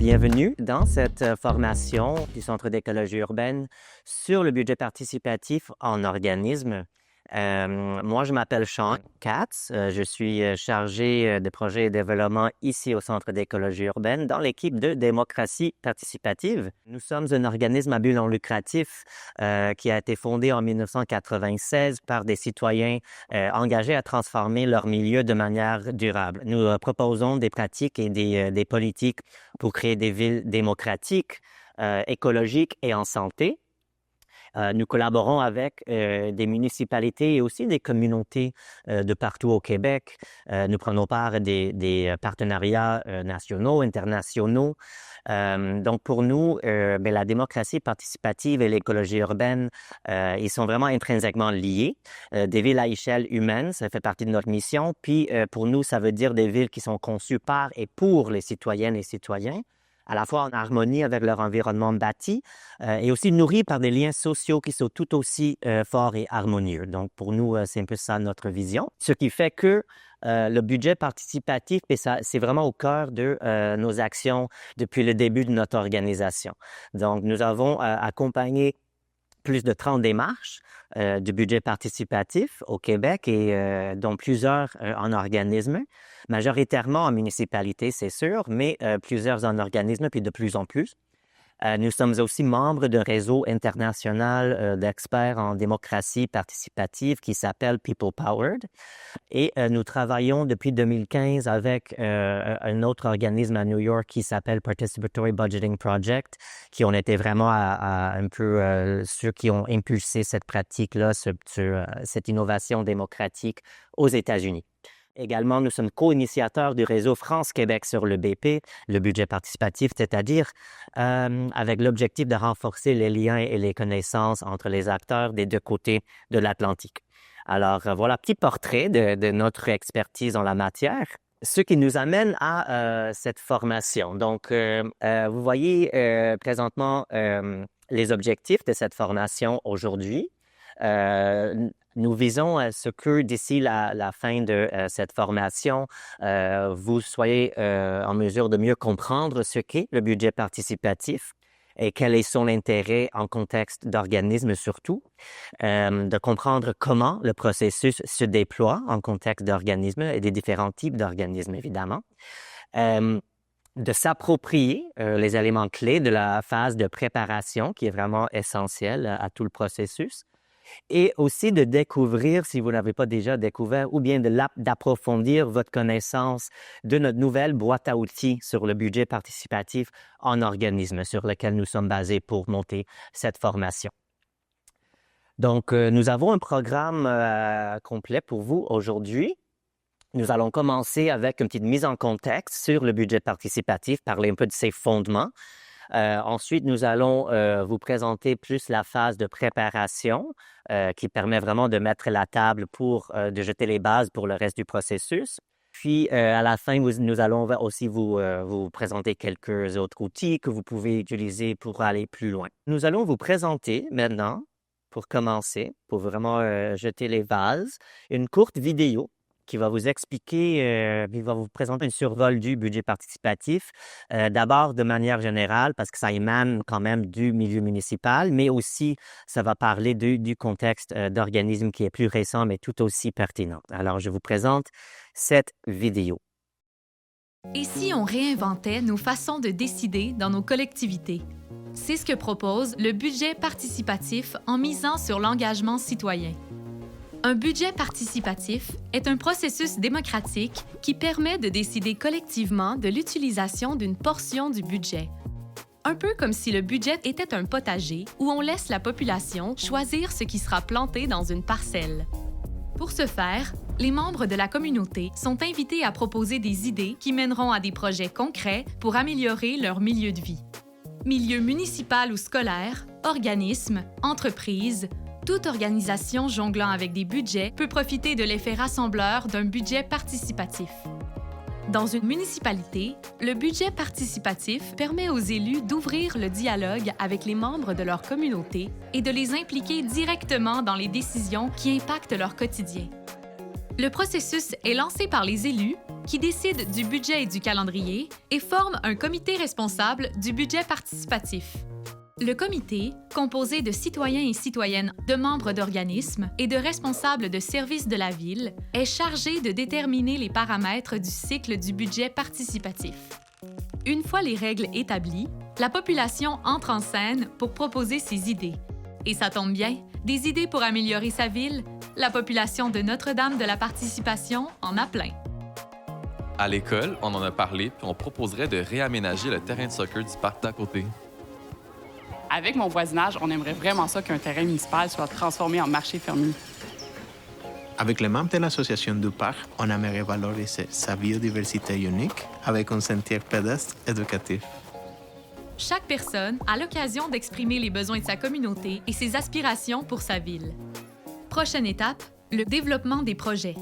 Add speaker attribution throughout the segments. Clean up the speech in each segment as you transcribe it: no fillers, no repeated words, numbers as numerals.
Speaker 1: Bienvenue dans cette formation du Centre d'écologie urbaine sur le budget participatif en organisme. Moi, je m'appelle Sean Katz. Je suis chargé de projet et développement ici au Centre d'écologie urbaine dans l'équipe de démocratie participative. Nous sommes un organisme à but non lucratif qui a été fondé en 1996 par des citoyens engagés à transformer leur milieu de manière durable. Nous proposons des pratiques et des politiques pour créer des villes démocratiques, écologiques et en santé. Nous collaborons avec des municipalités et aussi des communautés de partout au Québec. Nous prenons part à des partenariats nationaux, internationaux. Donc, pour nous, la démocratie participative et l'écologie urbaine, ils sont vraiment intrinsèquement liés. Des villes à échelle humaine, ça fait partie de notre mission. Puis, pour nous, ça veut dire des villes qui sont conçues par et pour les citoyennes et citoyens, à la fois en harmonie avec leur environnement bâti et aussi nourris par des liens sociaux qui sont tout aussi forts et harmonieux. Donc, pour nous, c'est un peu ça notre vision. Ce qui fait que le budget participatif, c'est vraiment au cœur de nos actions depuis le début de notre organisation. Donc, nous avons accompagné plus de 30 démarches du budget participatif au Québec et dont plusieurs en organisme, majoritairement en municipalité, c'est sûr, mais plusieurs en organisme, puis de plus en plus. Nous sommes aussi membres d'un réseau international d'experts en démocratie participative qui s'appelle People Powered. Et nous travaillons depuis 2015 avec un autre organisme à New York qui s'appelle Participatory Budgeting Project, qui ont été vraiment un peu ceux qui ont impulsé cette pratique-là, cette innovation démocratique aux États-Unis. Également, nous sommes co-initiateurs du réseau France-Québec sur le BP, le budget participatif, c'est-à-dire avec l'objectif de renforcer les liens et les connaissances entre les acteurs des deux côtés de l'Atlantique. Alors, voilà, petit portrait de notre expertise en la matière. Ce qui nous amène à cette formation. Donc, vous voyez présentement les objectifs de cette formation aujourd'hui. Nous visons à ce que d'ici la fin de cette formation, vous soyez en mesure de mieux comprendre ce qu'est le budget participatif et quel est son intérêt en contexte d'organisme surtout, de comprendre comment le processus se déploie en contexte d'organisme et des différents types d'organismes, évidemment. De s'approprier les éléments clés de la phase de préparation qui est vraiment essentielle à tout le processus. Et aussi de découvrir, si vous n'avez pas déjà découvert, ou bien d'approfondir votre connaissance de notre nouvelle boîte à outils sur le budget participatif en organisme sur lequel nous sommes basés pour monter cette formation. Donc, nous avons un programme complet pour vous aujourd'hui. Nous allons commencer avec une petite mise en contexte sur le budget participatif, parler un peu de ses fondements. Ensuite, nous allons vous présenter plus la phase de préparation qui permet vraiment de mettre la table de jeter les bases pour le reste du processus. Puis, à la fin, nous allons aussi vous présenter quelques autres outils que vous pouvez utiliser pour aller plus loin. Nous allons vous présenter maintenant, pour commencer, pour vraiment jeter les bases, une courte vidéo qui va vous expliquer, qui va vous présenter un survol du budget participatif, d'abord de manière générale, parce que ça émane quand même du milieu municipal, mais aussi ça va parler du contexte d'organisme qui est plus récent, mais tout aussi pertinent. Alors, je vous présente cette vidéo.
Speaker 2: Et si on réinventait nos façons de décider dans nos collectivités? C'est ce que propose le budget participatif en misant sur l'engagement citoyen. Un budget participatif est un processus démocratique qui permet de décider collectivement de l'utilisation d'une portion du budget. Un peu comme si le budget était un potager où on laisse la population choisir ce qui sera planté dans une parcelle. Pour ce faire, les membres de la communauté sont invités à proposer des idées qui mèneront à des projets concrets pour améliorer leur milieu de vie. Milieu municipal ou scolaire, organismes, entreprises, toute organisation jonglant avec des budgets peut profiter de l'effet rassembleur d'un budget participatif. Dans une municipalité, le budget participatif permet aux élus d'ouvrir le dialogue avec les membres de leur communauté et de les impliquer directement dans les décisions qui impactent leur quotidien. Le processus est lancé par les élus qui décident du budget et du calendrier et forment un comité responsable du budget participatif. Le comité, composé de citoyens et citoyennes, de membres d'organismes et de responsables de services de la ville, est chargé de déterminer les paramètres du cycle du budget participatif. Une fois les règles établies, la population entre en scène pour proposer ses idées. Et ça tombe bien, des idées pour améliorer sa ville, la population de Notre-Dame de la Participation en a plein.
Speaker 3: À l'école, on en a parlé, puis on proposerait de réaménager le terrain de soccer du parc d'à côté.
Speaker 4: Avec mon voisinage, on aimerait vraiment ça qu'un terrain municipal soit transformé en marché fermé.
Speaker 5: Avec les membres de l'association du parc, on aimerait valoriser sa biodiversité unique avec un sentier pédestre éducatif.
Speaker 2: Chaque personne a l'occasion d'exprimer les besoins de sa communauté et ses aspirations pour sa ville. Prochaine étape, le développement des projets.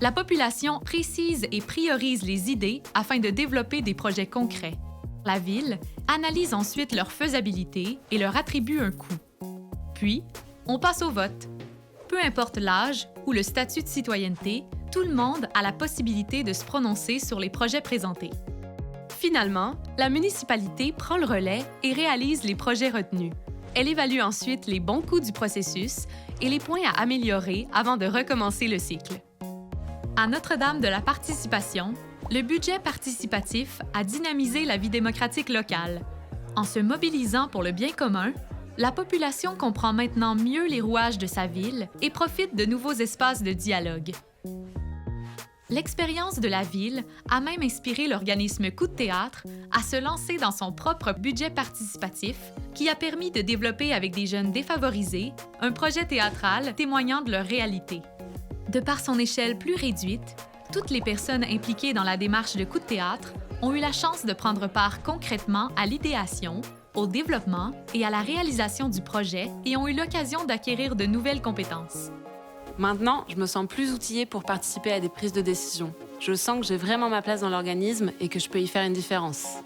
Speaker 2: La population précise et priorise les idées afin de développer des projets concrets. La ville analyse ensuite leur faisabilité et leur attribue un coût. Puis, on passe au vote. Peu importe l'âge ou le statut de citoyenneté, tout le monde a la possibilité de se prononcer sur les projets présentés. Finalement, la municipalité prend le relais et réalise les projets retenus. Elle évalue ensuite les bons coups du processus et les points à améliorer avant de recommencer le cycle. À Notre-Dame de la Participation, le budget participatif a dynamisé la vie démocratique locale. En se mobilisant pour le bien commun, la population comprend maintenant mieux les rouages de sa ville et profite de nouveaux espaces de dialogue. L'expérience de la ville a même inspiré l'organisme Coup de théâtre à se lancer dans son propre budget participatif qui a permis de développer avec des jeunes défavorisés un projet théâtral témoignant de leur réalité. De par son échelle plus réduite, toutes les personnes impliquées dans la démarche de Coup de théâtre ont eu la chance de prendre part concrètement à l'idéation, au développement et à la réalisation du projet et ont eu l'occasion d'acquérir de nouvelles compétences.
Speaker 6: Maintenant, je me sens plus outillée pour participer à des prises de décision. Je sens que j'ai vraiment ma place dans l'organisme et que je peux y faire une différence.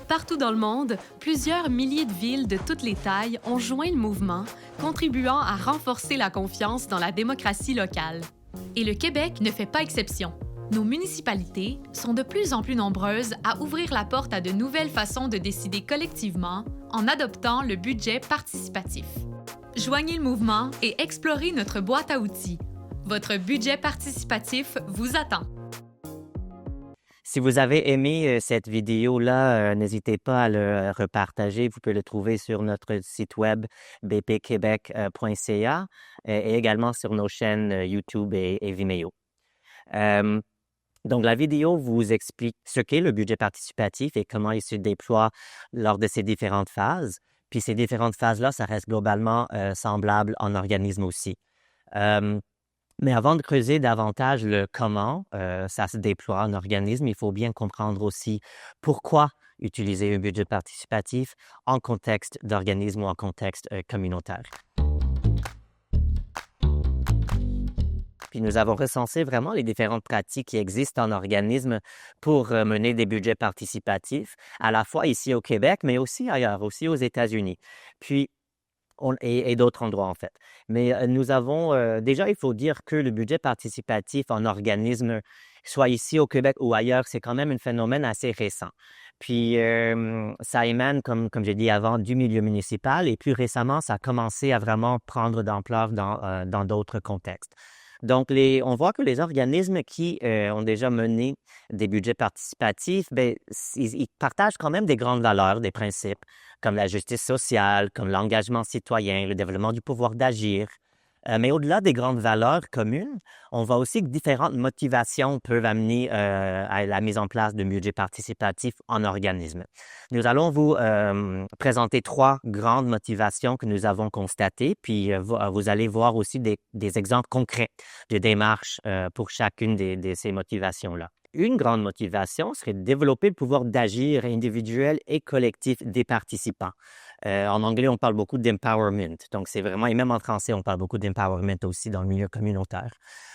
Speaker 2: Partout dans le monde, plusieurs milliers de villes de toutes les tailles ont joint le mouvement, contribuant à renforcer la confiance dans la démocratie locale. Et le Québec ne fait pas exception. Nos municipalités sont de plus en plus nombreuses à ouvrir la porte à de nouvelles façons de décider collectivement en adoptant le budget participatif. Joignez le mouvement et explorez notre boîte à outils. Votre budget participatif vous attend.
Speaker 1: Si vous avez aimé cette vidéo-là, n'hésitez pas à le repartager. Vous pouvez le trouver sur notre site web bpquebec.ca et également sur nos chaînes YouTube et Vimeo. Donc, la vidéo vous explique ce qu'est le budget participatif et comment il se déploie lors de ces différentes phases. Puis ces différentes phases-là, ça reste globalement semblable en organisme aussi. Mais avant de creuser davantage le comment ça se déploie en organisme, il faut bien comprendre aussi pourquoi utiliser un budget participatif en contexte d'organisme ou en contexte communautaire. Puis nous avons recensé vraiment les différentes pratiques qui existent en organisme pour mener des budgets participatifs, à la fois ici au Québec, mais aussi ailleurs, aussi aux États-Unis. Puis, et d'autres endroits, en fait. Mais nous avons, déjà, il faut dire que le budget participatif en organisme, soit ici au Québec ou ailleurs, c'est quand même un phénomène assez récent. Puis, ça émane, comme j'ai dit avant, du milieu municipal et plus récemment, ça a commencé à vraiment prendre d'ampleur dans d'autres contextes. Donc, on voit que les organismes qui ont déjà mené des budgets participatifs, bien, ils partagent quand même des grandes valeurs, des principes, comme la justice sociale, comme l'engagement citoyen, le développement du pouvoir d'agir. Mais au-delà des grandes valeurs communes, on voit aussi que différentes motivations peuvent amener à la mise en place de budgets participatifs en organisme. Nous allons vous présenter 3 grandes motivations que nous avons constatées, puis vous allez voir aussi des exemples concrets de démarches pour chacune de ces motivations-là. Une grande motivation serait de développer le pouvoir d'agir individuel et collectif des participants. En anglais, on parle beaucoup d'empowerment. Donc, c'est vraiment, et même en français, on parle beaucoup d'empowerment aussi dans le milieu communautaire.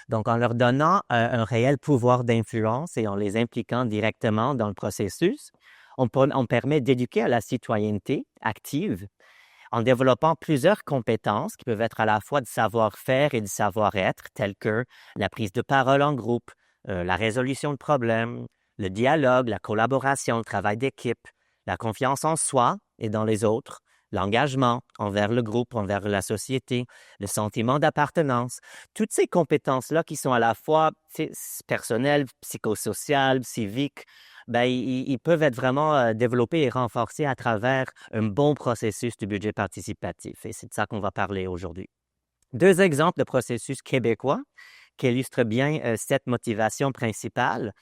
Speaker 1: Donc, en leur donnant un réel pouvoir d'influence et en les impliquant directement dans le processus, on permet d'éduquer à la citoyenneté active. en développant plusieurs compétences qui peuvent être à la fois du savoir-faire et du savoir-être, telles que la prise de parole en groupe, la résolution de problèmes, le dialogue, la collaboration, le travail d'équipe, la confiance en soi et dans les autres, l'engagement envers le groupe, envers la société, le sentiment d'appartenance. Toutes ces compétences-là qui sont à la fois personnelles, psychosociales, civiques, ben, ils peuvent être vraiment développés et renforcés à travers un bon processus du budget participatif. Et c'est de ça qu'on va parler aujourd'hui. 2 exemples de processus québécois qui illustrent bien cette motivation principale.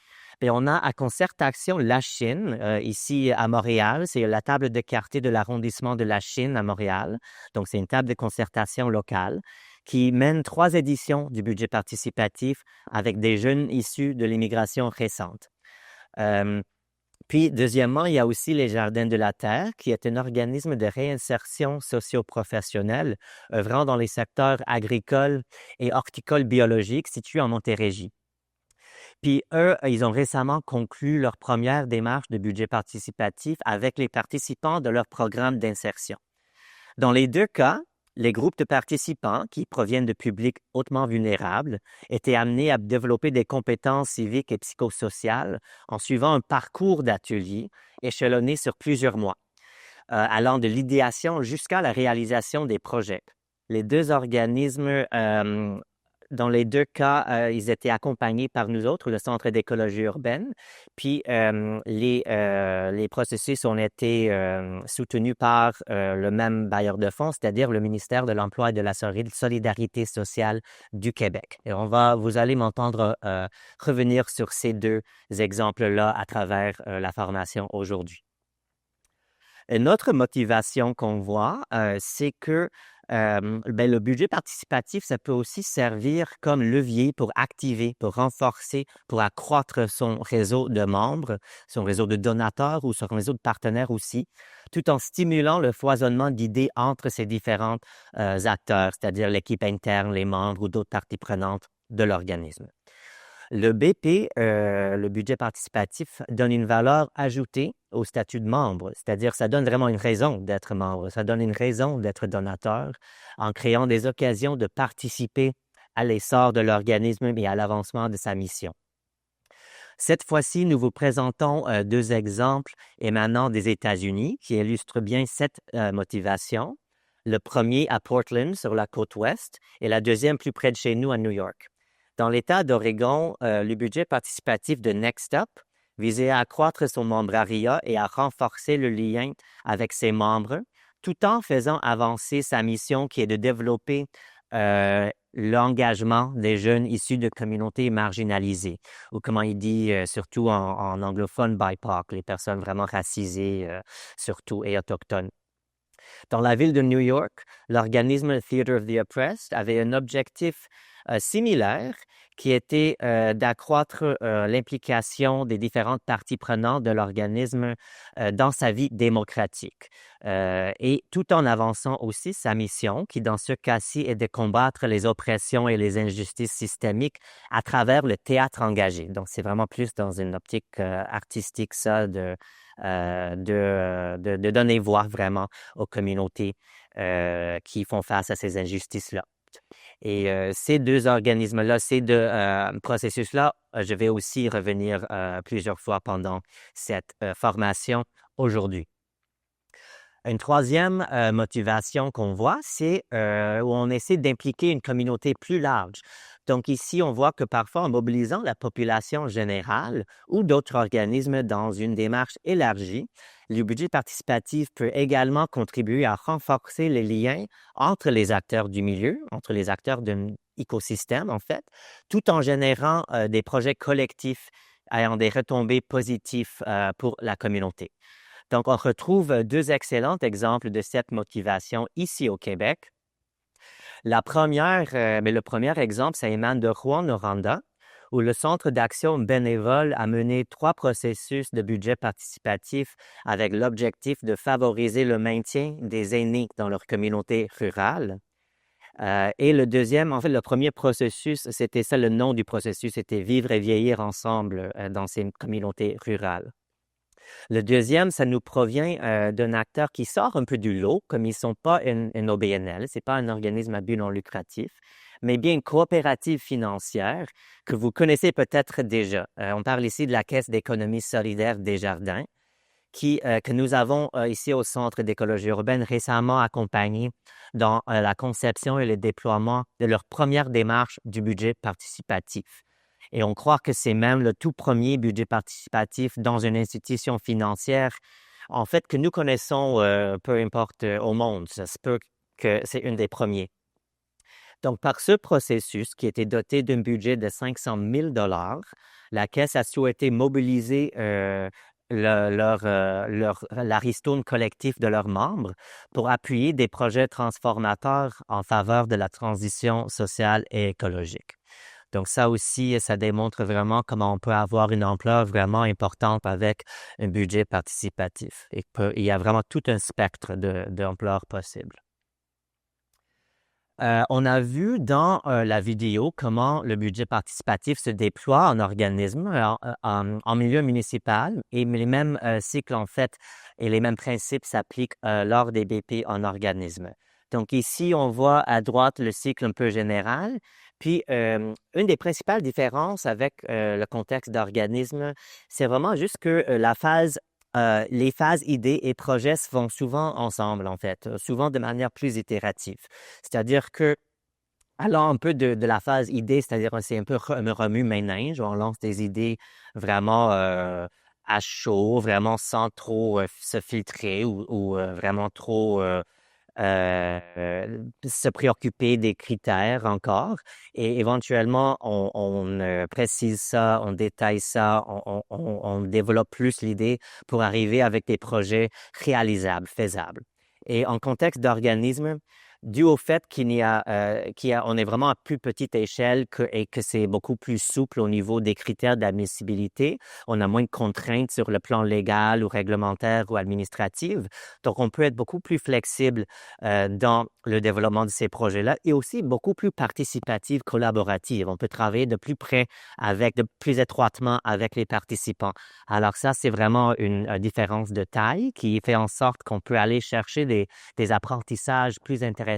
Speaker 1: Bien, on a à Concertation Lachine, ici à Montréal. C'est la table de quartier de l'arrondissement de Lachine à Montréal. Donc, c'est une table de concertation locale qui mène 3 éditions du budget participatif avec des jeunes issus de l'immigration récente. Puis, deuxièmement, il y a aussi les Jardins de la Terre, qui est un organisme de réinsertion socio-professionnelle œuvrant dans les secteurs agricoles et horticoles biologiques situés en Montérégie. Puis eux, ils ont récemment conclu leur première démarche de budget participatif avec les participants de leur programme d'insertion. Dans les 2 cas, les groupes de participants, qui proviennent de publics hautement vulnérables, étaient amenés à développer des compétences civiques et psychosociales en suivant un parcours d'atelier échelonné sur plusieurs mois, allant de l'idéation jusqu'à la réalisation des projets. Les 2 organismes, dans les 2 cas, ils étaient accompagnés par nous autres, le Centre d'écologie urbaine, puis les processus ont été soutenus par le même bailleur de fonds, c'est-à-dire le ministère de l'Emploi et de la Solidarité sociale du Québec. Et vous allez m'entendre revenir sur ces 2 exemples-là à travers la formation aujourd'hui. Une autre motivation qu'on voit, c'est que le budget participatif, ça peut aussi servir comme levier pour activer, pour renforcer, pour accroître son réseau de membres, son réseau de donateurs ou son réseau de partenaires aussi, tout en stimulant le foisonnement d'idées entre ces différents acteurs, c'est-à-dire l'équipe interne, les membres ou d'autres parties prenantes de l'organisme. Le BP, le budget participatif, donne une valeur ajoutée au statut de membre, c'est-à-dire ça donne vraiment une raison d'être membre, ça donne une raison d'être donateur en créant des occasions de participer à l'essor de l'organisme et à l'avancement de sa mission. Cette fois-ci, nous vous présentons 2 exemples émanant des États-Unis qui illustrent bien cette motivation. Le premier à Portland, sur la côte ouest, et la deuxième plus près de chez nous, à New York. Dans l'État d'Oregon, le budget participatif de Next Up visait à accroître son membrariat et à renforcer le lien avec ses membres, tout en faisant avancer sa mission qui est de développer l'engagement des jeunes issus de communautés marginalisées, ou comment il dit surtout en anglophone BIPOC, les personnes vraiment racisées surtout et autochtones. Dans la ville de New York, l'organisme Theatre of the Oppressed avait un objectif similaire qui était d'accroître l'implication des différentes parties prenantes de l'organisme dans sa vie démocratique. Et tout en avançant aussi sa mission, qui dans ce cas-ci est de combattre les oppressions et les injustices systémiques à travers le théâtre engagé. Donc, c'est vraiment plus dans une optique artistique, ça, de donner voix vraiment aux communautés qui font face à ces injustices-là. Et ces 2 organismes-là, ces 2 processus-là, je vais aussi revenir plusieurs fois pendant cette formation aujourd'hui. Une 3e motivation qu'on voit, c'est où on essaie d'impliquer une communauté plus large. Donc ici, on voit que parfois, en mobilisant la population générale ou d'autres organismes dans une démarche élargie, le budget participatif peut également contribuer à renforcer les liens entre les acteurs du milieu, entre les acteurs d'un écosystème, en fait, tout en générant des projets collectifs ayant des retombées positives pour la communauté. Donc, on retrouve 2 excellents exemples de cette motivation ici au Québec. Le premier exemple, ça émane de Rouyn-Noranda, où le Centre d'action bénévole a mené 3 processus de budget participatif avec l'objectif de favoriser le maintien des aînés dans leur communauté rurale. Et le deuxième, en fait, le premier processus, c'était ça, le nom du processus, c'était « Vivre et vieillir ensemble dans ces communautés rurales ». Le deuxième, ça nous provient d'un acteur qui sort un peu du lot, comme ils ne sont pas une OBNL, ce n'est pas un organisme à but non lucratif, mais bien une coopérative financière que vous connaissez peut-être déjà. On parle ici de la Caisse d'économie solidaire Desjardins, que nous avons ici au Centre d'écologie urbaine récemment accompagné dans la conception et le déploiement de leur première démarche du budget participatif. Et on croit que c'est même le tout premier budget participatif dans une institution financière, en fait, que nous connaissons, peu importe au monde. Ça se peut que c'est une des premiers. Donc, par ce processus qui était doté d'un budget de 500 000 la Caisse a souhaité mobiliser la ristourne collectif de leurs membres pour appuyer des projets transformateurs en faveur de la transition sociale et écologique. Donc, ça aussi, ça démontre vraiment comment on peut avoir une ampleur vraiment importante avec un budget participatif. Et il y a vraiment tout un spectre d'ampleur possible. On a vu dans la vidéo comment le budget participatif se déploie en organisme, en milieu municipal, et les mêmes cycles, en fait, et les mêmes principes s'appliquent lors des BP en organisme. Donc ici, on voit à droite le cycle un peu général. Puis, une des principales différences avec le contexte d'organisme, c'est vraiment juste que les phases idées et projets se font souvent ensemble, en fait, souvent de manière plus itérative. C'est-à-dire que, allant un peu de la phase idée, c'est-à-dire c'est un peu remue-ménage, on lance des idées vraiment à chaud, vraiment sans trop se filtrer ou vraiment trop se préoccuper des critères encore. Et éventuellement, on précise ça, on détaille ça, on développe plus l'idée pour arriver avec des projets réalisables, faisables. Et en contexte d'organisme, dû au fait on est vraiment à plus petite échelle et que c'est beaucoup plus souple au niveau des critères d'admissibilité, on a moins de contraintes sur le plan légal ou réglementaire ou administratif. Donc, on peut être beaucoup plus flexible dans le développement de ces projets-là et aussi beaucoup plus participative, collaborative. On peut travailler de plus près de plus étroitement avec les participants. Alors ça, c'est vraiment une différence de taille qui fait en sorte qu'on peut aller chercher des apprentissages plus intéressants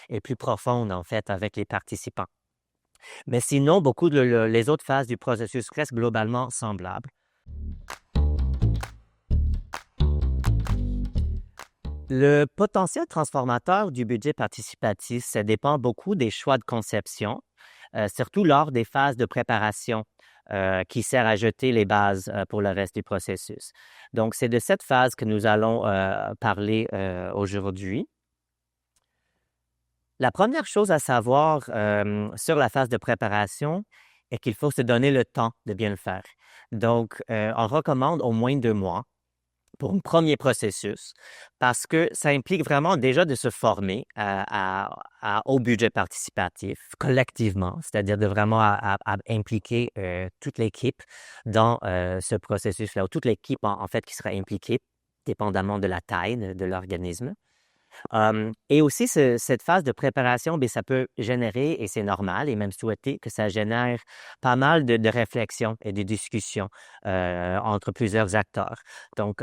Speaker 1: et plus profondes, en fait, avec les participants. Mais sinon, les autres phases du processus restent globalement semblables. Le potentiel transformateur du budget participatif, ça dépend beaucoup des choix de conception, surtout lors des phases de préparation qui sert à jeter les bases pour le reste du processus. Donc, c'est de cette phase que nous allons parler aujourd'hui. La première chose à savoir sur la phase de préparation est qu'il faut se donner le temps de bien le faire. Donc, on recommande au moins 2 mois pour un premier processus parce que ça implique vraiment déjà de se former au budget participatif collectivement, c'est-à-dire de vraiment à impliquer toute l'équipe dans ce processus-là, ou toute l'équipe en fait qui sera impliquée, dépendamment de la taille de l'organisme. Et aussi, cette phase de préparation, bien, ça peut générer, et c'est normal, et même souhaité, que ça génère pas mal de réflexions et de discussions entre plusieurs acteurs. Donc,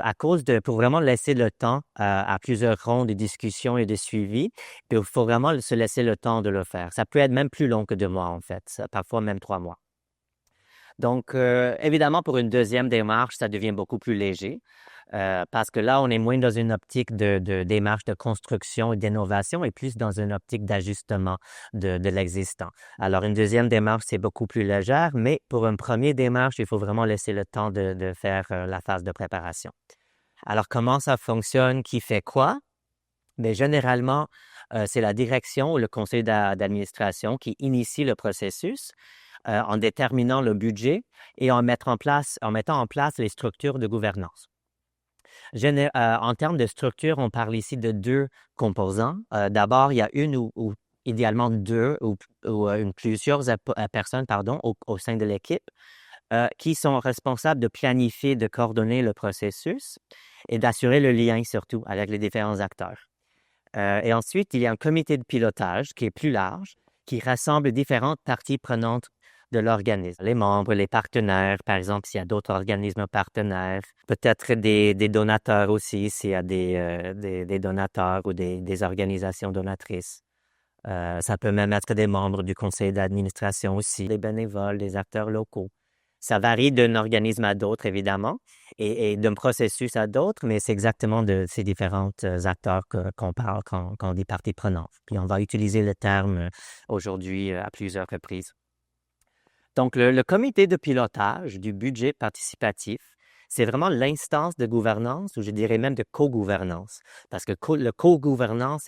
Speaker 1: pour vraiment laisser le temps à plusieurs rondes de discussions et de suivi, puis il faut vraiment se laisser le temps de le faire. Ça peut être même plus long que 2 mois, en fait, parfois même 3 mois. Donc, évidemment, pour une deuxième démarche, ça devient beaucoup plus léger. Parce que là, on est moins dans une optique de démarche de construction et d'innovation et plus dans une optique d'ajustement de l'existant. Alors, une deuxième démarche, c'est beaucoup plus légère, mais pour une première démarche, il faut vraiment laisser le temps de faire la phase de préparation. Alors, comment ça fonctionne? Qui fait quoi? Bien, généralement, c'est la direction ou le conseil d'administration qui initie le processus en déterminant le budget et en mettant en place les structures de gouvernance. En termes de structure, on parle ici de 2 composants. D'abord, il y a une ou idéalement 2 ou plusieurs personnes au sein de l'équipe qui sont responsables de planifier, de coordonner le processus et d'assurer le lien surtout avec les différents acteurs. Et ensuite, il y a un comité de pilotage qui est plus large, qui rassemble différentes parties prenantes de l'organisme. Les membres, les partenaires, par exemple, s'il y a d'autres organismes partenaires, peut-être des donateurs aussi, s'il y a des donateurs ou des organisations donatrices. Ça peut même être des membres du conseil d'administration aussi, des bénévoles, des acteurs locaux. Ça varie d'un organisme à d'autre, évidemment, et d'un processus à d'autre, mais c'est exactement de ces différents acteurs qu'on parle quand on dit parties prenantes. Puis on va utiliser le terme aujourd'hui à plusieurs reprises. Donc, le comité de pilotage du budget participatif, c'est vraiment l'instance de gouvernance, ou je dirais même de co-gouvernance. Parce que la co-gouvernance,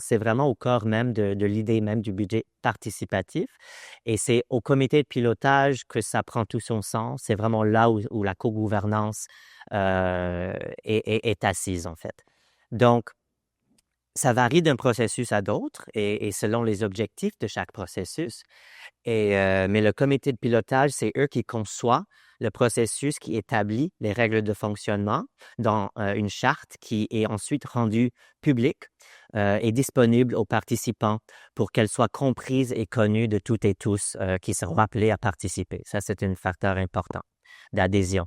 Speaker 1: c'est vraiment au cœur même de l'idée même du budget participatif. Et c'est au comité de pilotage que ça prend tout son sens. C'est vraiment là où la co-gouvernance est assise, en fait. Donc, ça varie d'un processus à d'autres et selon les objectifs de chaque processus. Mais le comité de pilotage, c'est eux qui conçoivent le processus, qui établit les règles de fonctionnement dans une charte qui est ensuite rendue publique et disponible aux participants pour qu'elle soit comprise et connue de toutes et tous qui seront appelés à participer. Ça, c'est un facteur important d'adhésion.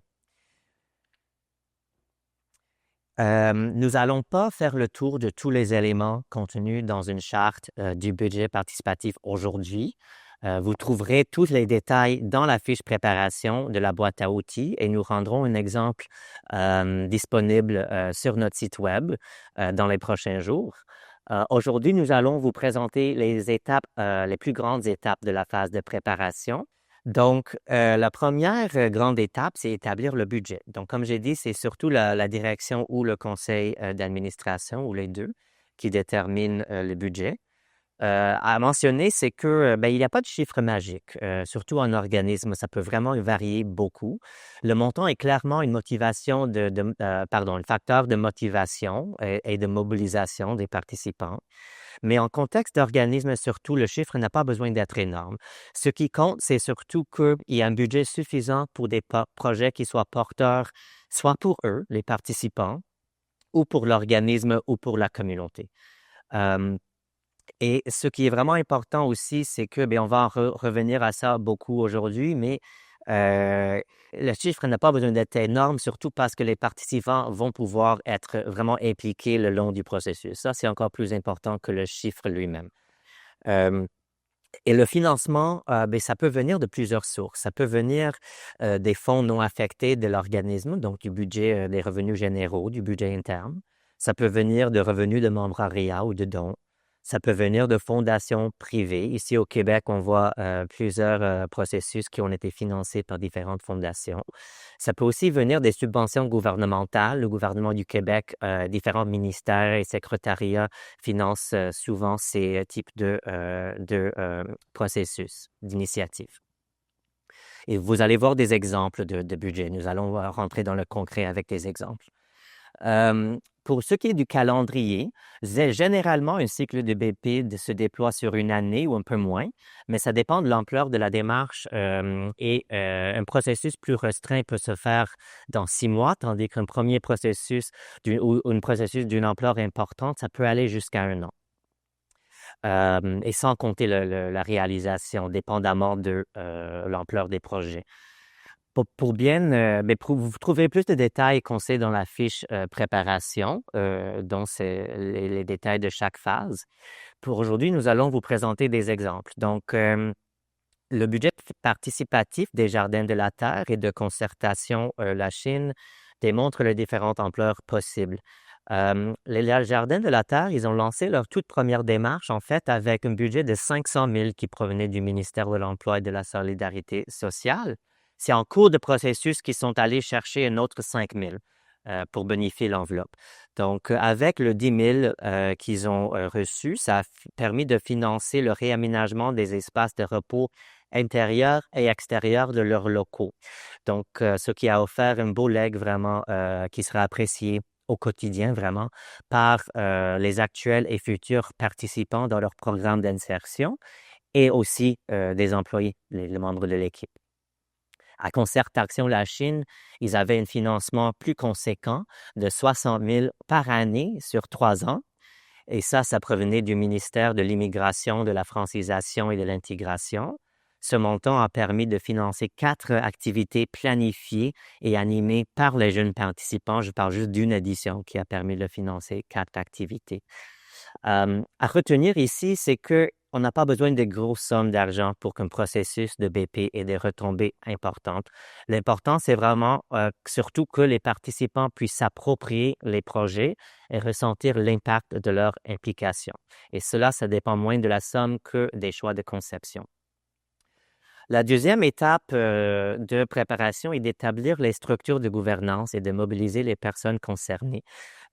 Speaker 1: Nous n'allons pas faire le tour de tous les éléments contenus dans une charte du budget participatif aujourd'hui. Vous trouverez tous les détails dans la fiche préparation de la boîte à outils et nous rendrons un exemple disponible sur notre site web dans les prochains jours. Aujourd'hui, nous allons vous présenter les plus grandes étapes de la phase de préparation. Donc, la première grande étape, c'est établir le budget. Donc, comme j'ai dit, c'est surtout la direction ou le conseil d'administration, ou les deux, qui déterminent le budget. À mentionner, c'est que il n'y a pas de chiffre magique, surtout en organisme, ça peut vraiment varier beaucoup. Le montant est clairement une motivation un facteur de motivation et de mobilisation des participants. Mais en contexte d'organisme, surtout, le chiffre n'a pas besoin d'être énorme. Ce qui compte, c'est surtout qu'il y a un budget suffisant pour des projets qui soient porteurs, soit pour eux, les participants, ou pour l'organisme ou pour la communauté. Et ce qui est vraiment important aussi, c'est que, on va en revenir à ça beaucoup aujourd'hui, mais le chiffre n'a pas besoin d'être énorme, surtout parce que les participants vont pouvoir être vraiment impliqués le long du processus. Ça, c'est encore plus important que le chiffre lui-même. Et le financement, ça peut venir de plusieurs sources. Ça peut venir des fonds non affectés de l'organisme, donc du budget des revenus généraux, du budget interne. Ça peut venir de revenus de membrariat ou de dons. Ça peut venir de fondations privées. Ici, au Québec, on voit plusieurs processus qui ont été financés par différentes fondations. Ça peut aussi venir des subventions gouvernementales. Le gouvernement du Québec, différents ministères et secrétariats financent souvent ces types de processus, d'initiatives. Et vous allez voir des exemples de budget. Nous allons rentrer dans le concret avec des exemples. Pour ce qui est du calendrier, généralement, un cycle de BP se déploie sur une année ou un peu moins, mais ça dépend de l'ampleur de la démarche et un processus plus restreint peut se faire dans 6 mois, tandis qu'un premier processus ou un processus d'une ampleur importante, ça peut aller jusqu'à 1 an. Et sans compter la réalisation, dépendamment de l'ampleur des projets. Pour vous trouverez plus de détails qu'on sait dans la fiche préparation, dont c'est les détails de chaque phase. Pour aujourd'hui, nous allons vous présenter des exemples. Donc, le budget participatif des Jardins de la Terre et de concertation La Chine démontre les différentes ampleurs possibles. Les Jardins de la Terre, ils ont lancé leur toute première démarche, en fait, avec un budget de 500 000 qui provenait du ministère de l'Emploi et de la Solidarité sociale. C'est en cours de processus qu'ils sont allés chercher un autre 5 000 pour bonifier l'enveloppe. Donc, avec le 10 000 qu'ils ont reçu, ça a permis de financer le réaménagement des espaces de repos intérieurs et extérieurs de leurs locaux. Donc, ce qui a offert un beau legs vraiment qui sera apprécié au quotidien vraiment par les actuels et futurs participants dans leur programme d'insertion et aussi des employés, les membres de l'équipe. À Concertation La Chine, ils avaient un financement plus conséquent de 60 000 par année sur 3 ans. Et ça provenait du ministère de l'Immigration, de la Francisation et de l'Intégration. Ce montant a permis de financer 4 activités planifiées et animées par les jeunes participants. Je parle juste d'une édition qui a permis de financer 4 activités. À retenir ici, c'est qu'on n'a pas besoin de grosses sommes d'argent pour qu'un processus de BP ait des retombées importantes. L'important, c'est vraiment surtout que les participants puissent s'approprier les projets et ressentir l'impact de leur implication. Et cela, ça dépend moins de la somme que des choix de conception. La deuxième étape de préparation est d'établir les structures de gouvernance et de mobiliser les personnes concernées.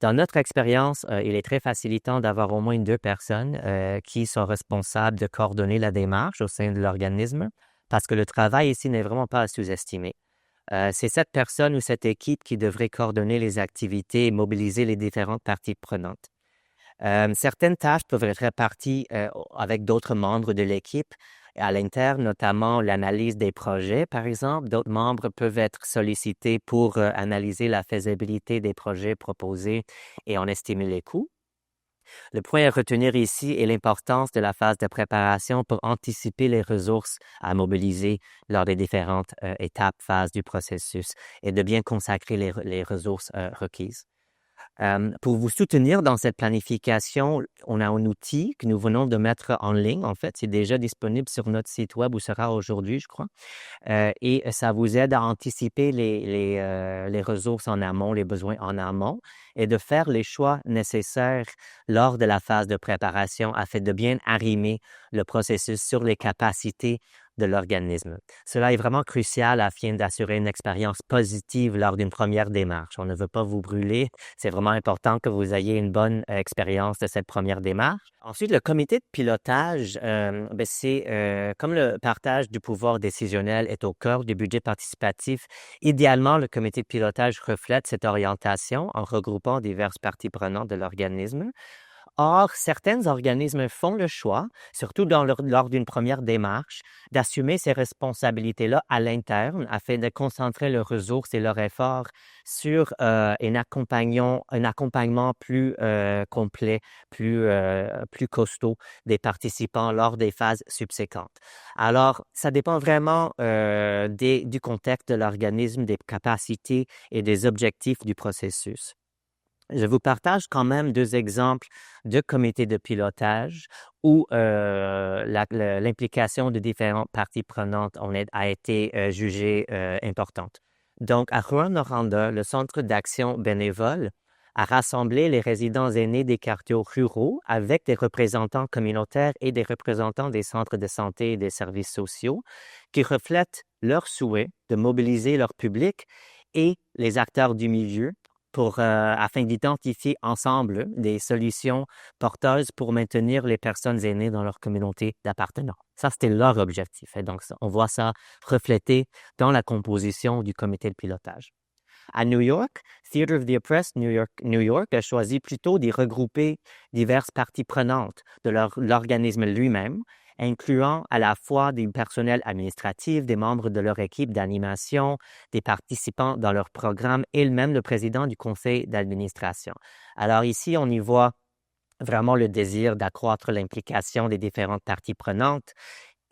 Speaker 1: Dans notre expérience, il est très facilitant d'avoir au moins 2 personnes qui sont responsables de coordonner la démarche au sein de l'organisme, parce que le travail ici n'est vraiment pas à sous-estimer. C'est cette personne ou cette équipe qui devrait coordonner les activités et mobiliser les différentes parties prenantes. Certaines tâches peuvent être réparties avec d'autres membres de l'équipe à l'interne, notamment l'analyse des projets, par exemple. D'autres membres peuvent être sollicités pour analyser la faisabilité des projets proposés et en estimer les coûts. Le point à retenir ici est l'importance de la phase de préparation pour anticiper les ressources à mobiliser lors des différentes étapes, phases du processus et de bien consacrer les ressources requises. Pour vous soutenir dans cette planification, on a un outil que nous venons de mettre en ligne. En fait, c'est déjà disponible sur notre site web ou sera aujourd'hui, je crois. Et ça vous aide à anticiper les ressources en amont, les besoins en amont et de faire les choix nécessaires lors de la phase de préparation afin de bien arrimer le processus sur les capacités de l'organisme. Cela est vraiment crucial afin d'assurer une expérience positive lors d'une première démarche. On ne veut pas vous brûler. C'est vraiment important que vous ayez une bonne expérience de cette première démarche. Ensuite, le comité de pilotage, c'est comme le partage du pouvoir décisionnel est au cœur du budget participatif. Idéalement, le comité de pilotage reflète cette orientation en regroupant diverses parties prenantes de l'organisme. Or, certains organismes font le choix, surtout lors d'une première démarche, d'assumer ces responsabilités-là à l'interne afin de concentrer leurs ressources et leurs efforts sur un accompagnement plus complet, plus costaud des participants lors des phases subséquentes. Alors, ça dépend vraiment du contexte de l'organisme, des capacités et des objectifs du processus. Je vous partage quand même 2 exemples de comités de pilotage où l'implication de différentes parties prenantes a été jugée importante. Donc, à Rouyn-Noranda, le Centre d'action bénévole a rassemblé les résidents aînés des quartiers ruraux avec des représentants communautaires et des représentants des centres de santé et des services sociaux qui reflètent leur souhait de mobiliser leur public et les acteurs du milieu afin d'identifier ensemble des solutions porteuses pour maintenir les personnes aînées dans leur communauté d'appartenance. Ça, c'était leur objectif. Et donc, on voit ça reflété dans la composition du comité de pilotage. À New York, Theatre of the Oppressed New York a choisi plutôt d'y regrouper diverses parties prenantes de l'organisme lui-même, incluant à la fois des personnels administratifs, des membres de leur équipe d'animation, des participants dans leur programme et même le président du conseil d'administration. Alors ici, on y voit vraiment le désir d'accroître l'implication des différentes parties prenantes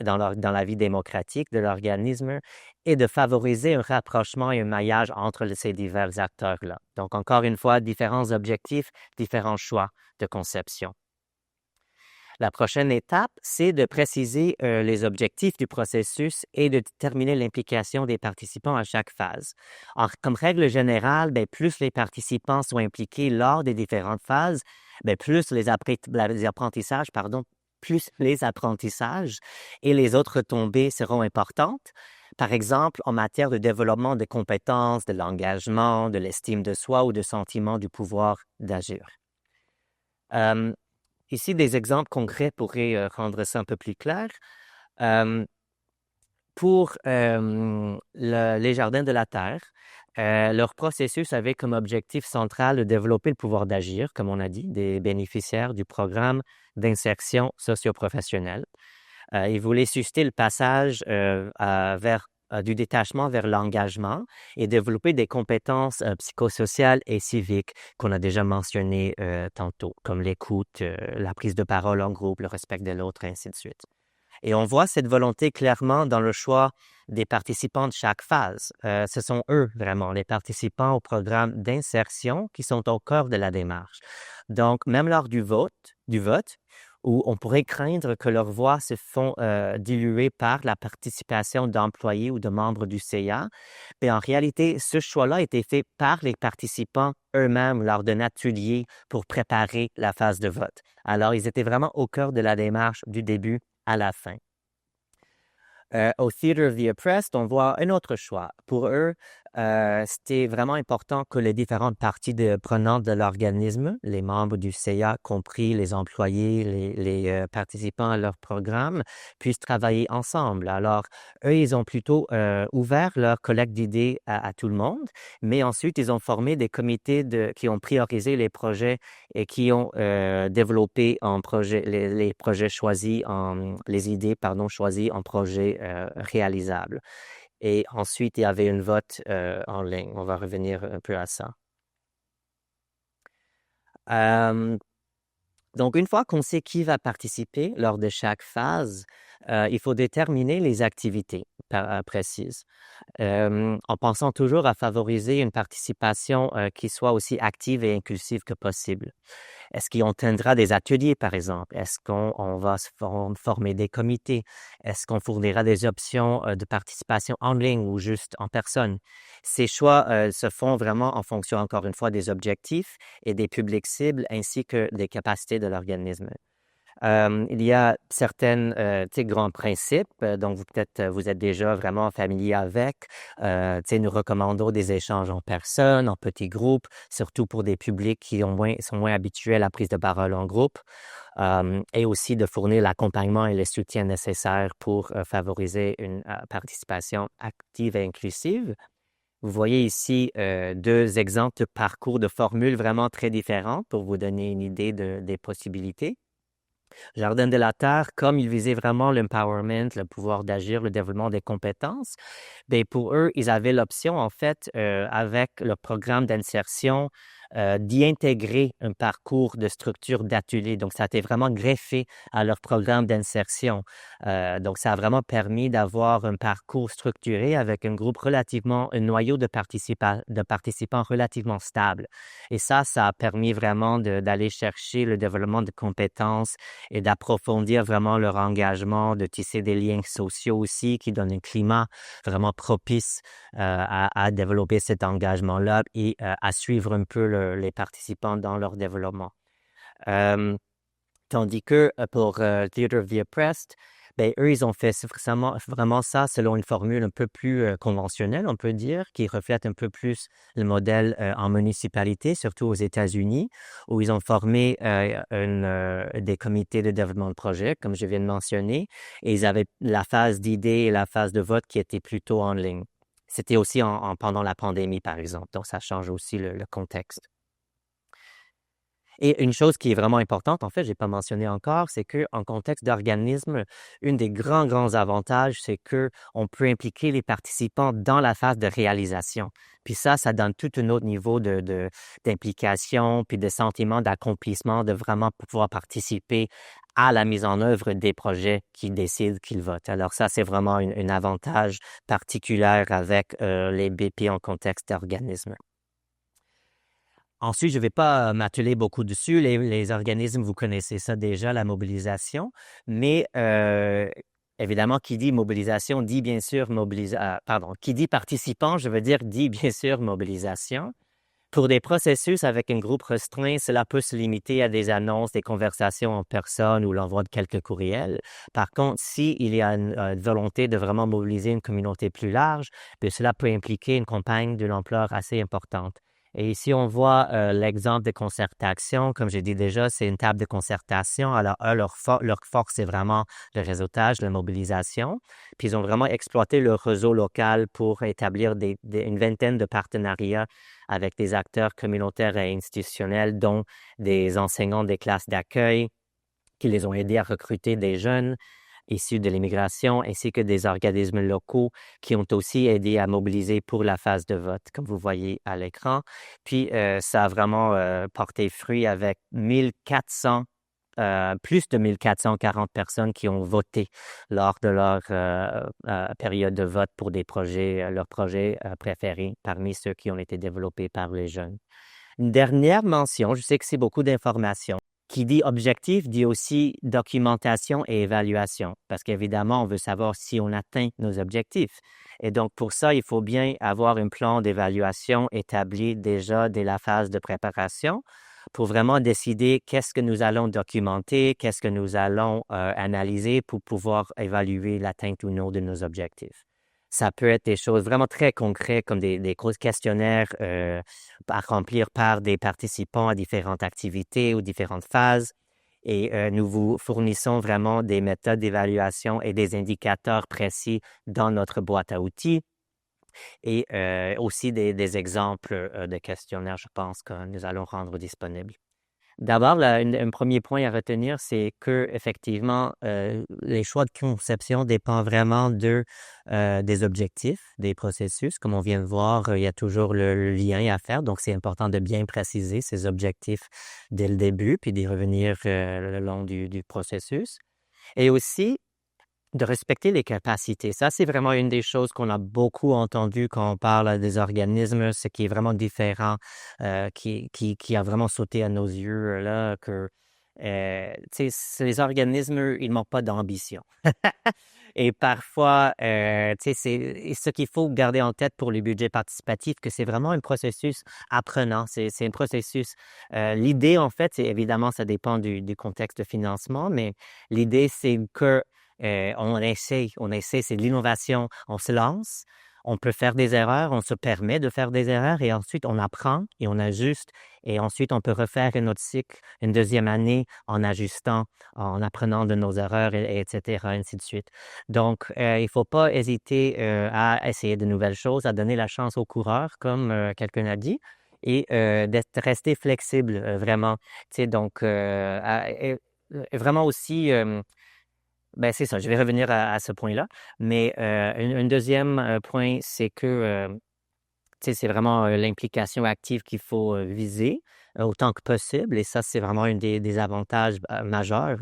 Speaker 1: dans la vie démocratique de l'organisme et de favoriser un rapprochement et un maillage entre ces divers acteurs-là. Donc, encore une fois, différents objectifs, différents choix de conception. La prochaine étape, c'est de préciser les objectifs du processus et de déterminer l'implication des participants à chaque phase. Comme règle générale, plus les participants sont impliqués lors des différentes phases, plus les apprentissages et les autres retombées seront importantes. Par exemple, en matière de développement de compétences, de l'engagement, de l'estime de soi ou de sentiment du pouvoir d'agir. Ici, des exemples concrets pourraient rendre ça un peu plus clair. Pour les Jardins de la Terre, leur processus avait comme objectif central de développer le pouvoir d'agir, comme on a dit, des bénéficiaires du programme d'insertion socio-professionnelle. Ils voulaient susciter le passage du détachement vers l'engagement et développer des compétences psychosociales et civiques qu'on a déjà mentionnées tantôt, comme l'écoute, la prise de parole en groupe, le respect de l'autre, et ainsi de suite. Et on voit cette volonté clairement dans le choix des participants de chaque phase. Ce sont eux, vraiment, les participants au programme d'insertion qui sont au cœur de la démarche. Donc, même lors du vote, où on pourrait craindre que leurs voix se font diluer par la participation d'employés ou de membres du CA, mais en réalité, ce choix-là a été fait par les participants eux-mêmes lors d'un atelier pour préparer la phase de vote. Alors, ils étaient vraiment au cœur de la démarche du début à la fin. Au Theatre of the Oppressed, on voit un autre choix. Pour eux, c'était vraiment important que les différentes parties prenantes de l'organisme, les membres du CA, compris les employés, les participants à leur programme, puissent travailler ensemble. Alors, eux, ils ont plutôt ouvert leur collecte d'idées à tout le monde, mais ensuite, ils ont formé des comités qui ont priorisé les projets et qui ont développé les projets choisis les idées, choisies en projets réalisables. Et ensuite, il y avait une vote en ligne. On va revenir un peu à ça. Donc, une fois qu'on sait qui va participer lors de chaque phase, il faut déterminer les activités précises, en pensant toujours à favoriser une participation qui soit aussi active et inclusive que possible. Est-ce qu'on tiendra des ateliers, par exemple? Est-ce qu'on va former des comités? Est-ce qu'on fournira des options de participation en ligne ou juste en personne? Ces choix se font vraiment en fonction, encore une fois, des objectifs et des publics cibles ainsi que des capacités de l'organisme. Il y a certains grands principes, donc vous êtes déjà vraiment familier avec. Nous recommandons des échanges en personne, en petits groupes, surtout pour des publics qui sont moins habitués à la prise de parole en groupe, et aussi de fournir l'accompagnement et le soutien nécessaires pour favoriser une participation active et inclusive. Vous voyez ici 2 exemples de parcours de formules vraiment très différentes pour vous donner une idée des possibilités. Jardin de la Terre, comme il visait vraiment l'empowerment, le pouvoir d'agir, le développement des compétences, bien pour eux, ils avaient l'option, en fait, avec le programme d'insertion, d'y intégrer un parcours de structure d'atelier. Donc, ça a été vraiment greffé à leur programme d'insertion. Donc, ça a vraiment permis d'avoir un parcours structuré avec un noyau de participants relativement stable. Et ça a permis vraiment d'aller chercher le développement de compétences et d'approfondir vraiment leur engagement, de tisser des liens sociaux aussi qui donnent un climat vraiment propice à développer cet engagement-là et à suivre un peu les participants dans leur développement. Tandis que pour Theatre of the Oppressed, ben, eux, ils ont fait vraiment ça selon une formule un peu plus conventionnelle, on peut dire, qui reflète un peu plus le modèle en municipalité, surtout aux États-Unis, où ils ont formé des comités de développement de projet, comme je viens de mentionner, et ils avaient la phase d'idées et la phase de vote qui était plutôt en ligne. C'était aussi pendant la pandémie, par exemple, donc ça change aussi le contexte. Et une chose qui est vraiment importante, en fait, je n'ai pas mentionné encore, c'est qu'en contexte d'organisme, un des grands avantages, c'est qu'on peut impliquer les participants dans la phase de réalisation. Puis ça donne tout un autre niveau d'implication, puis de sentiment d'accomplissement, de vraiment pouvoir participer à la mise en œuvre des projets qu'ils décident qu'ils votent. Alors ça, c'est vraiment un avantage particulier avec les BP en contexte d'organisme. Ensuite, je ne vais pas m'atteler beaucoup dessus. Les organismes, vous connaissez ça déjà, la mobilisation. Mais évidemment, qui dit mobilisation dit bien sûr qui dit participant, je veux dire dit bien sûr mobilisation. Pour des processus avec un groupe restreint, cela peut se limiter à des annonces, des conversations en personne ou l'envoi de quelques courriels. Par contre, s'il y a une volonté de vraiment mobiliser une communauté plus large, bien, cela peut impliquer une campagne d'une ampleur assez importante. Et ici, on voit l'exemple de concertation. Comme j'ai dit déjà, c'est une table de concertation. Alors, leur force, c'est vraiment le réseautage, la mobilisation. Puis, ils ont vraiment exploité leur réseau local pour établir une vingtaine de partenariats avec des acteurs communautaires et institutionnels, dont des enseignants des classes d'accueil qui les ont aidés à recruter des jeunes issus de l'immigration, ainsi que des organismes locaux qui ont aussi aidé à mobiliser pour la phase de vote, comme vous voyez à l'écran. Puis, ça a vraiment porté fruit avec 1400 plus de 1440 personnes qui ont voté lors de leur période de vote pour leurs projets préférés parmi ceux qui ont été développés par les jeunes. Une dernière mention, je sais que c'est beaucoup d'informations. Qui dit objectif dit aussi documentation et évaluation, parce qu'évidemment, on veut savoir si on atteint nos objectifs. Et donc, pour ça, il faut bien avoir un plan d'évaluation établi déjà dès la phase de préparation pour vraiment décider qu'est-ce que nous allons documenter, qu'est-ce que nous allons analyser pour pouvoir évaluer l'atteinte ou non de nos objectifs. Ça peut être des choses vraiment très concrètes comme des gros questionnaires à remplir par des participants à différentes activités ou différentes phases. Et nous vous fournissons vraiment des méthodes d'évaluation et des indicateurs précis dans notre boîte à outils. Et aussi des exemples de questionnaires, je pense, que nous allons rendre disponibles. D'abord, un premier point à retenir, c'est que effectivement, les choix de conception dépendent vraiment des objectifs, des processus. Comme on vient de voir, il y a toujours le lien à faire, donc c'est important de bien préciser ces objectifs dès le début, puis d'y revenir le long du processus. Et aussi, de respecter les capacités. Ça, c'est vraiment une des choses qu'on a beaucoup entendu quand on parle des organismes, ce qui est vraiment différent, qui a vraiment sauté à nos yeux, là, que les organismes, eux, ils n'ont pas d'ambition. Et parfois, c'est ce qu'il faut garder en tête pour le budget participatif, que c'est vraiment un processus apprenant. C'est un processus. L'idée, en fait, c'est évidemment, ça dépend du contexte de financement, mais l'idée, c'est que on essaie, c'est de l'innovation, on se lance, on peut faire des erreurs, on se permet de faire des erreurs et ensuite on apprend et on ajuste et ensuite on peut refaire un autre cycle, une deuxième année en ajustant, en apprenant de nos erreurs, etc., ainsi de suite. Donc, il ne faut pas hésiter à essayer de nouvelles choses, à donner la chance aux coureurs, comme quelqu'un a dit, et de rester flexible, vraiment. Tu sais, donc, vraiment aussi... Ben, c'est ça, je vais revenir à ce point-là. Mais un deuxième point, c'est que c'est vraiment l'implication active qu'il faut viser autant que possible. Et ça, c'est vraiment un des avantages majeurs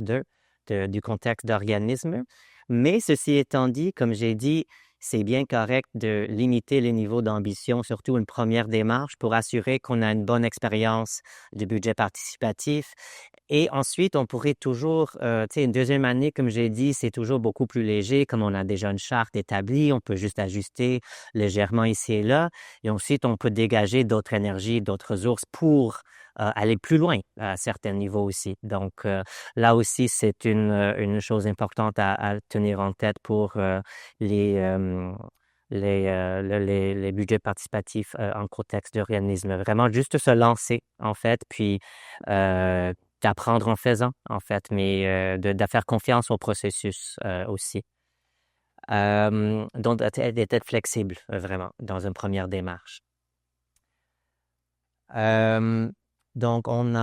Speaker 1: du contexte d'organisme. Mais ceci étant dit, comme j'ai dit, c'est bien correct de limiter les niveaux d'ambition, surtout une première démarche, pour assurer qu'on a une bonne expérience du budget participatif. Et ensuite, on pourrait toujours, une deuxième année, comme j'ai dit, c'est toujours beaucoup plus léger, comme on a déjà une charte établie, on peut juste ajuster légèrement ici et là. Et ensuite, on peut dégager d'autres énergies, d'autres ressources pour aller plus loin à certains niveaux aussi. Donc, là aussi, c'est une chose importante à tenir en tête pour les budgets participatifs en contexte d'organisme. Vraiment, juste se lancer, en fait, puis d'apprendre en faisant, en fait, mais de faire confiance au processus aussi. Donc, d'être flexible, vraiment, dans une première démarche. Donc, on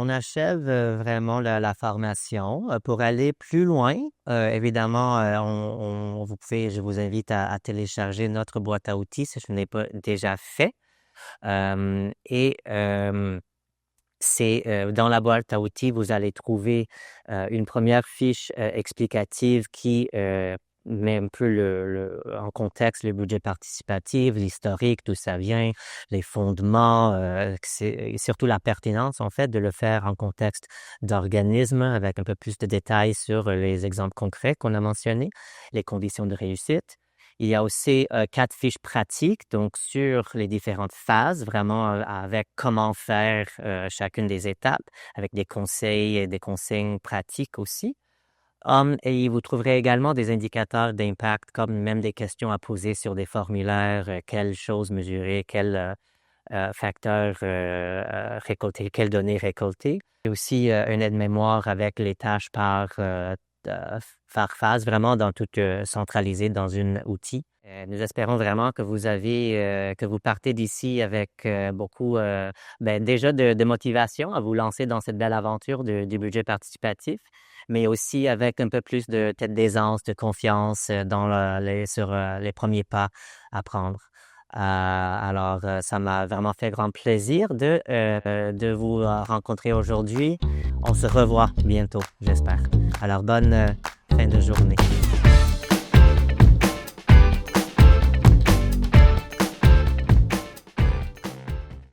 Speaker 1: achève vraiment la formation. Pour aller plus loin, évidemment, je vous invite à télécharger notre boîte à outils si ce n'est pas déjà fait. C'est dans la boîte à outils, vous allez trouver une première fiche explicative qui met un peu en contexte le budget participatif, l'historique, d'où ça vient, les fondements, et surtout la pertinence, en fait, de le faire en contexte d'organisme avec un peu plus de détails sur les exemples concrets qu'on a mentionnés, les conditions de réussite. Il y a aussi 4 fiches pratiques, donc sur les différentes phases, vraiment avec comment faire chacune des étapes, avec des conseils et des consignes pratiques aussi. Et vous trouverez également des indicateurs d'impact, comme même des questions à poser sur des formulaires, quelles choses mesurer, quels facteurs récolter, quelles données récolter. Et aussi une aide-mémoire avec les tâches par phase, vraiment dans tout centralisé dans un outil. Nous espérons vraiment que que vous partez d'ici avec beaucoup déjà de motivation à vous lancer dans cette belle aventure du budget participatif, mais aussi avec un peu plus de peut-être d'aisance, de confiance sur les premiers pas à prendre. Alors, ça m'a vraiment fait grand plaisir de vous rencontrer aujourd'hui. on se revoit bientôt, j'espère. Alors, bonne fin de journée.